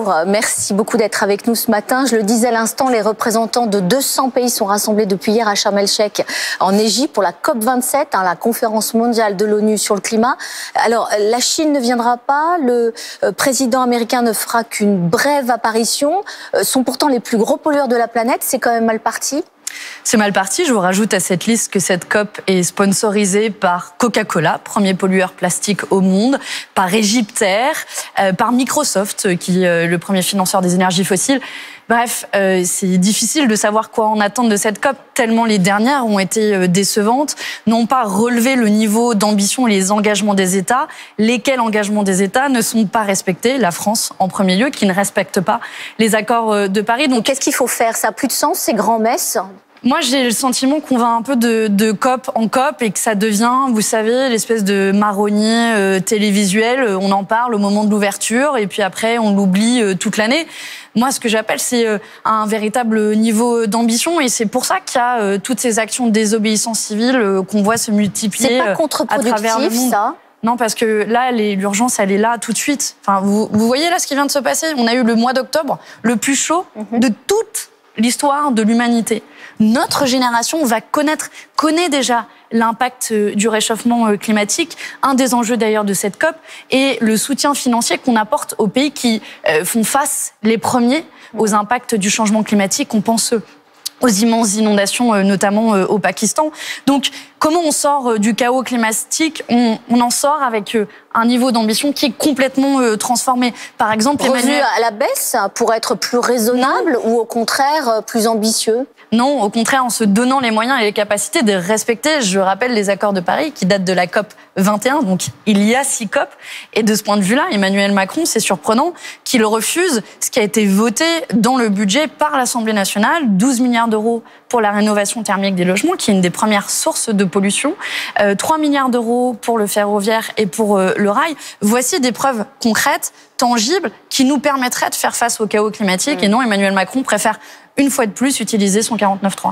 Bonjour, merci beaucoup d'être avec nous ce matin. Je le disais à l'instant, les représentants de 200 pays sont rassemblés depuis hier à Sharm el-Sheikh en Égypte pour la COP27, la conférence mondiale de l'ONU sur le climat. Alors, la Chine ne viendra pas, le président américain ne fera qu'une brève apparition. Sont pourtant les plus gros pollueurs de la planète, c'est quand même mal parti. C'est mal parti. Je vous rajoute à cette liste que cette COP est sponsorisée par Coca-Cola, premier pollueur plastique au monde, par Egyptair, par Microsoft, qui est le premier financeur des énergies fossiles. Bref, c'est difficile de savoir quoi en attendre de cette COP, tellement les dernières ont été décevantes, n'ont pas relevé le niveau d'ambition et les engagements des États. Lesquels engagements des États ne sont pas respectés? La France en premier lieu, qui ne respecte pas les accords de Paris. Donc qu'est-ce qu'il faut faire? Ça n'a plus de sens, ces grands-messes? Moi, j'ai le sentiment qu'on va un peu de COP en COP et que ça devient, vous savez, l'espèce de marronnier télévisuel. On en parle au moment de l'ouverture et puis après, on l'oublie toute l'année. Moi, ce que j'appelle, c'est un véritable niveau d'ambition et c'est pour ça qu'il y a toutes ces actions de désobéissance civile qu'on voit se multiplier à travers le monde. C'est pas contre-productif, ça? Non, parce que là, l'urgence, elle est là tout de suite. Enfin, vous voyez là ce qui vient de se passer? On a eu le mois d'octobre le plus chaud de toute l'histoire de l'humanité. Notre génération connaît déjà l'impact du réchauffement climatique, un des enjeux d'ailleurs de cette COP, et le soutien financier qu'on apporte aux pays qui font face les premiers aux impacts du changement climatique. On pense aux immenses inondations, notamment au Pakistan. Donc, comment on sort du chaos climatique? On en sort avec un niveau d'ambition qui est complètement transformé. Par exemple, Revenu à la baisse pour être plus raisonnable ou au contraire plus ambitieux? Non, au contraire, en se donnant les moyens et les capacités de respecter, je rappelle, les accords de Paris qui datent de la COP 21, donc il y a 6 COP. Et de ce point de vue-là, Emmanuel Macron, c'est surprenant qu'il refuse ce qui a été voté dans le budget par l'Assemblée nationale, 12 milliards d'euros pour la rénovation thermique des logements, qui est une des premières sources de pollution, 3 milliards d'euros pour le ferroviaire et pour le rail. Voici des preuves concrètes, tangibles, qui nous permettraient de faire face au chaos climatique. Et non, Emmanuel Macron préfère une fois de plus, utiliser son 49.3.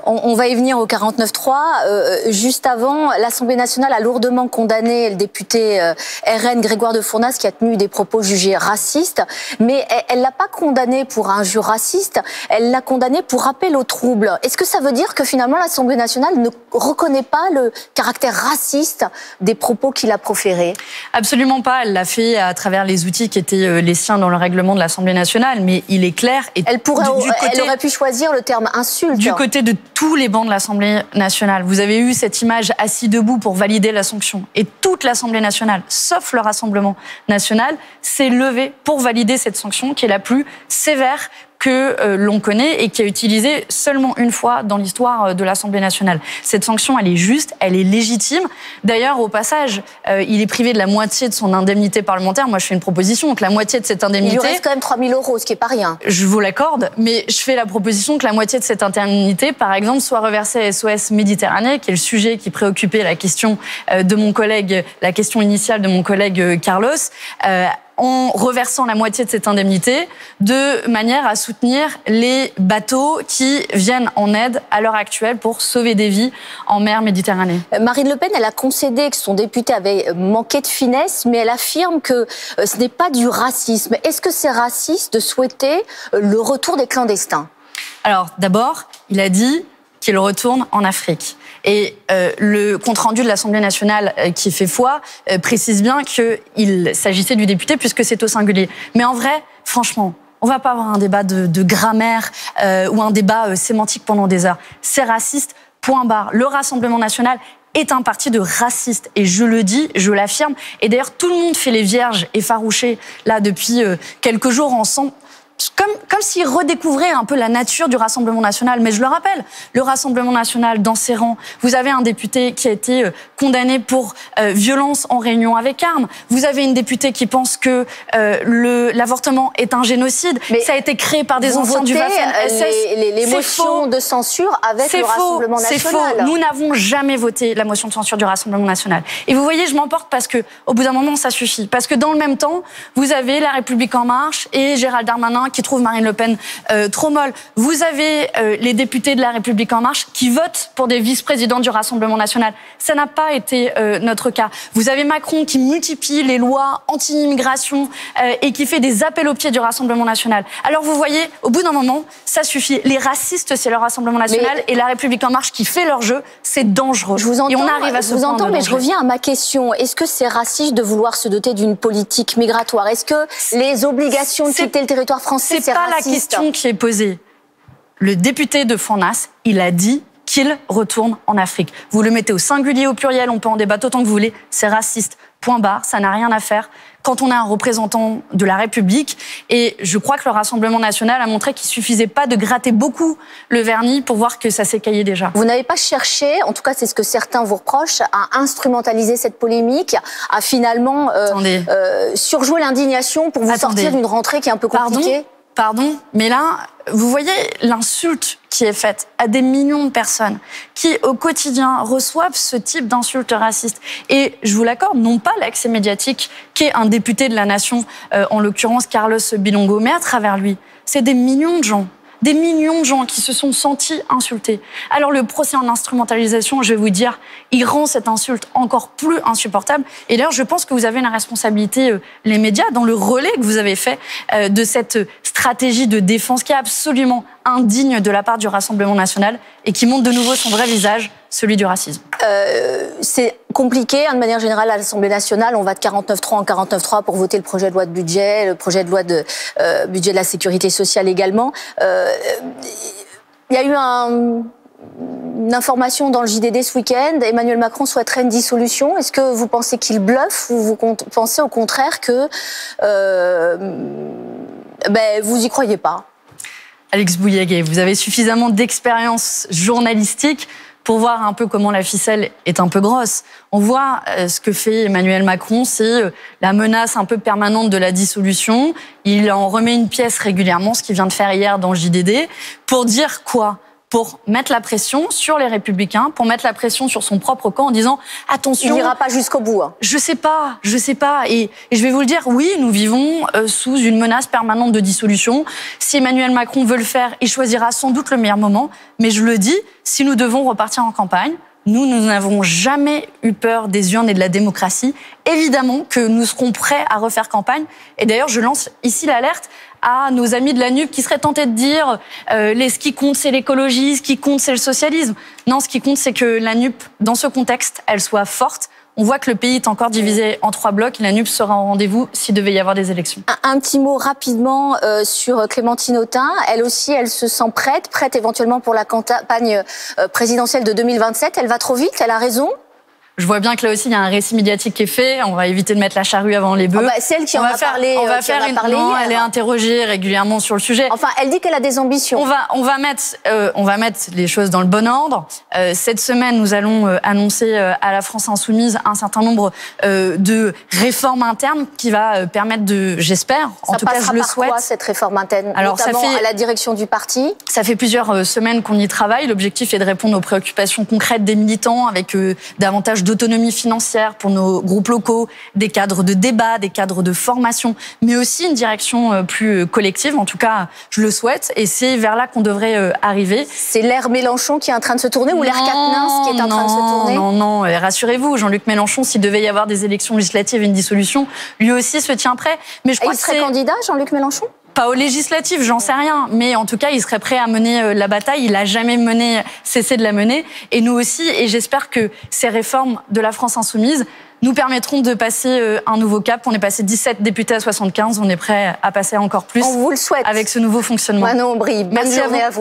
On va y venir au 49.3. Juste avant, l'Assemblée nationale a lourdement condamné le député RN Grégoire de Fournas qui a tenu des propos jugés racistes. Mais elle l'a pas condamné pour injure raciste, elle l'a condamné pour rappel au trouble. Est-ce que ça veut dire que finalement l'Assemblée nationale ne reconnaît pas le caractère raciste des propos qu'il a proférés? Absolument pas. Elle l'a fait à travers les outils qui étaient les siens dans le règlement de l'Assemblée nationale. Mais il est clair... Elle aurait pu choisir le terme insulte. Du côté de tous les bancs de l'Assemblée nationale, vous avez eu cette image assis debout pour valider la sanction. Et toute l'Assemblée nationale, sauf le Rassemblement national, s'est levée pour valider cette sanction qui est la plus sévère que l'on connaît et qui a utilisé seulement une fois dans l'histoire de l'Assemblée nationale. Cette sanction, elle est juste, elle est légitime. D'ailleurs, au passage, il est privé de la moitié de son indemnité parlementaire. Moi, je fais une proposition que la moitié de cette indemnité... Il lui reste quand même 3 000 euros, ce qui n'est pas rien. Je vous l'accorde, mais je fais la proposition que la moitié de cette indemnité, par exemple, soit reversée à SOS Méditerranée, qui est le sujet qui préoccupait la question de mon collègue, la question initiale de mon collègue Carlos, en reversant la moitié de cette indemnité de manière à soutenir les bateaux qui viennent en aide à l'heure actuelle pour sauver des vies en mer Méditerranée. Marine Le Pen, elle a concédé que son député avait manqué de finesse, mais elle affirme que ce n'est pas du racisme. Est-ce que c'est raciste de souhaiter le retour des clandestins? Alors, d'abord, il a dit qu'il retourne en Afrique. Et le compte-rendu de l'Assemblée nationale qui fait foi précise bien qu'il s'agissait du député puisque c'est au singulier. Mais en vrai, franchement, on va pas avoir un débat de grammaire ou un débat sémantique pendant des heures. C'est raciste, point barre. Le Rassemblement national est un parti de racistes. Et je le dis, je l'affirme. Et d'ailleurs, tout le monde fait les vierges effarouchées là depuis quelques jours ensemble. Comme s'ils redécouvraient un peu la nature du Rassemblement national. Mais je le rappelle, le Rassemblement national, dans ses rangs, vous avez un député qui a été condamné pour violence en réunion avec armes. Vous avez une députée qui pense que l'avortement est un génocide. Mais ça a été créé par des anciens du Waffen-SS. Les motions de censure avec le Rassemblement national. C'est faux. Nous n'avons jamais voté la motion de censure du Rassemblement national. Et vous voyez, je m'emporte parce que, au bout d'un moment, ça suffit. Parce que dans le même temps, vous avez La République en marche et Gérald Darmanin qui trouvent Marine Le Pen trop molle. Vous avez les députés de La République En Marche qui votent pour des vice-présidents du Rassemblement national. Ça n'a pas été notre cas. Vous avez Macron qui multiplie les lois anti-immigration et qui fait des appels au pied du Rassemblement national. Alors vous voyez, au bout d'un moment, ça suffit. Les racistes, c'est le Rassemblement national et La République En Marche qui fait leur jeu, c'est dangereux. Je vous entends, et on arrive à ce point de mais danger. je reviens à ma question. Est-ce que c'est raciste de vouloir se doter d'une politique migratoire? Est-ce que les obligations de quitter le territoire français, c'est raciste? C'est pas la question qui est posée. Le député de Fournas, il a dit qu'il retourne en Afrique. Vous le mettez au singulier, au pluriel, on peut en débattre autant que vous voulez, c'est raciste. Point barre, ça n'a rien à faire quand on a un représentant de la République. Et je crois que le Rassemblement national a montré qu'il suffisait pas de gratter beaucoup le vernis pour voir que ça s'écaillait déjà. Vous n'avez pas cherché, en tout cas c'est ce que certains vous reprochent, à instrumentaliser cette polémique, à finalement surjouer l'indignation pour vous sortir d'une rentrée qui est un peu compliquée? Pardon, mais là, vous voyez l'insulte qui est faite à des millions de personnes qui, au quotidien, reçoivent ce type d'insultes racistes. Et je vous l'accorde, non pas l'accès médiatique qu'est un député de la nation, en l'occurrence Carlos Bilongo, mais à travers lui, c'est des millions de gens. Des millions de gens qui se sont sentis insultés. Alors le procès en instrumentalisation, je vais vous dire, il rend cette insulte encore plus insupportable. Et d'ailleurs, je pense que vous avez une responsabilité, les médias, dans le relais que vous avez fait de cette stratégie de défense qui est absolument indigne de la part du Rassemblement national et qui montre de nouveau son vrai visage, celui du racisme. C'est compliqué, de manière générale, à l'Assemblée nationale. On va de 49.3 en 49.3 pour voter le projet de loi de budget, le projet de loi de budget de la sécurité sociale également. Il y a eu une information dans le JDD ce week-end. Emmanuel Macron souhaiterait une dissolution. Est-ce que vous pensez qu'il bluffe ou vous pensez au contraire que vous y croyez pas? Alex Bouillaguet, vous avez suffisamment d'expérience journalistique pour voir un peu comment la ficelle est un peu grosse. On voit ce que fait Emmanuel Macron, c'est la menace un peu permanente de la dissolution. Il en remet une pièce régulièrement, ce qu'il vient de faire hier dans le JDD, pour dire quoi ? Pour mettre la pression sur les Républicains, pour mettre la pression sur son propre camp en disant « Attention !» Il n'ira pas jusqu'au bout. Hein. Je sais pas. Et je vais vous le dire, oui, nous vivons sous une menace permanente de dissolution. Si Emmanuel Macron veut le faire, il choisira sans doute le meilleur moment. Mais je le dis, si nous devons repartir en campagne, nous n'avons jamais eu peur des urnes et de la démocratie. Évidemment que nous serons prêts à refaire campagne. Et d'ailleurs, je lance ici l'alerte à nos amis de la NUP qui seraient tentés de dire ce qui compte, c'est l'écologie, ce qui compte, c'est le socialisme. Non, ce qui compte, c'est que la NUP, dans ce contexte, elle soit forte. On voit que le pays est encore divisé en 3 blocs. La NUP sera en rendez-vous s'il devait y avoir des élections. Un petit mot rapidement sur Clémentine Autain. Elle aussi, elle se sent prête éventuellement pour la campagne présidentielle de 2027. Elle va trop vite, elle a raison. Je vois bien que là aussi, il y a un récit médiatique qui est fait. On va éviter de mettre la charrue avant les bœufs. C'est elle qui en a parlé. Non, elle est interrogée régulièrement sur le sujet. Enfin, elle dit qu'elle a des ambitions. On va mettre les choses dans le bon ordre. Cette semaine, nous allons annoncer à la France insoumise un certain nombre de réformes internes qui va permettre de, j'espère, en tout cas je le souhaite. Ça passera par quoi, cette réforme interne, notamment à la direction du parti? Ça fait plusieurs semaines qu'on y travaille. L'objectif est de répondre aux préoccupations concrètes des militants avec davantage d'autonomie financière pour nos groupes locaux, des cadres de débat, des cadres de formation, mais aussi une direction plus collective. En tout cas, je le souhaite et c'est vers là qu'on devrait arriver. C'est l'ère Mélenchon qui est en train de se tourner ou l'ère Quatennens qui est en train de se tourner? Non, rassurez-vous, Jean-Luc Mélenchon, s'il devait y avoir des élections législatives et une dissolution, lui aussi se tient prêt. Mais je crois il serait candidat, Jean-Luc Mélenchon? Pas aux législatives, j'en sais rien. Mais en tout cas, il serait prêt à mener la bataille. Il n'a jamais cessé de la mener. Et nous aussi. Et j'espère que ces réformes de la France insoumise nous permettront de passer un nouveau cap. On est passé 17 députés à 75. On est prêt à passer encore plus. On vous le souhaite. Avec ce nouveau fonctionnement. Manon Brie, bonne journée à vous.